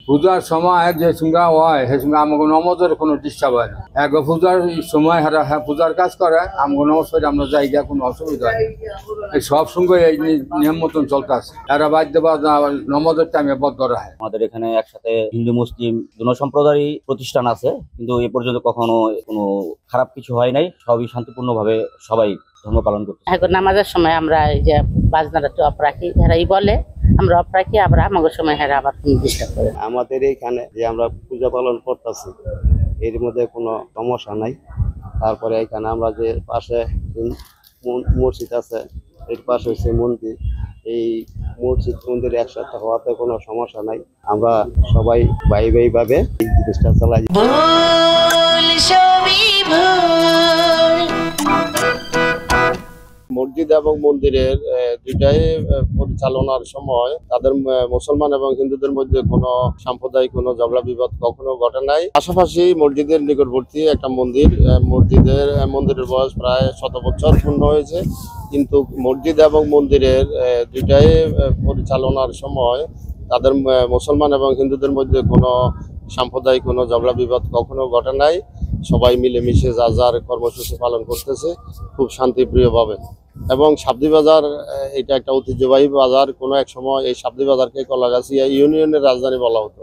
পূজার সময় যে সঙ্গে হয় সে সঙ্গে আমাকে নমাজের কোনো ডিস্টার্ব হয় না। এক পূজার সময় হ্যাঁ পূজার কাজ করে আমাকে নমাজ পড়ে আমরা যাই গিয়া কোনো অসুবিধা হয় না। সব সঙ্গে এই নিয়ম মতন চলতে আছে। এরা বাদ্য বা নমাজের টাইমে বদ্ধ রাখে। আমাদের এখানে একসাথে হিন্দু মুসলিম দুনো সম্প্রদায়েরই প্রতিষ্ঠান আছে, কিন্তু এ পর্যন্ত কখনো কোনো খারাপ কিছু হয় নাই। সবই শান্তিপূর্ণভাবে সবাই ধর্ম পালন করতে। এখন নামাজের সময় আমরা এই যে বাজনাটা তো অফ রাখি, এরাই বলে আমরা অফ রাখি, আবার আমাদের সময় হেরা আবার ডিস্টার্ব করে। আমাদের এইখানে যে আমরা পূজা পালন করতেছি এর মধ্যে কোনো সমস্যা নাই। তারপরে এখানে আমরা যে পাশে মসজিদ আছে, এর পাশে হচ্ছে মন্দির, এই মসজিদ মন্দির একসাথে হওয়াতে কোনো সমস্যা নাই। আমরা সবাই ভাই ভাই ভাবে এই জিনিসটা চালাই। মসজিদ এবং মন্দিরের দুইটাই পরিচালনার সময় তাদের মুসলমান এবং হিন্দুদের মধ্যে কোনো সাম্প্রদায়িক কোনো ঝগড়া বিবাদ কখনো ঘটে নাই। পাশাপাশি মসজিদের নিকটবর্তী একটা মন্দিরের বয়স প্রায় 100 বছর পূর্ণ হয়েছে, কিন্তু মসজিদ এবং মন্দিরের দুইটাই পরিচালনার সময় তাদের মুসলমান এবং হিন্দুদের মধ্যে কোনো সাম্প্রদায়িক কোনো ঝগড়া বিবাদ কখনো ঘটে নাই। সবাই মিলেমিশে যার যার কর্মসূচি পালন করতেছে খুব শান্তিপ্রিয়ভাবে। এবং সাবদি বাজার এটা একটা ঐতিহ্যবাহী বাজার। কোনো এক সময় এই সাবদি বাজারকে কলাগাছিয়া ইউনিয়নের রাজধানী বলা হতো।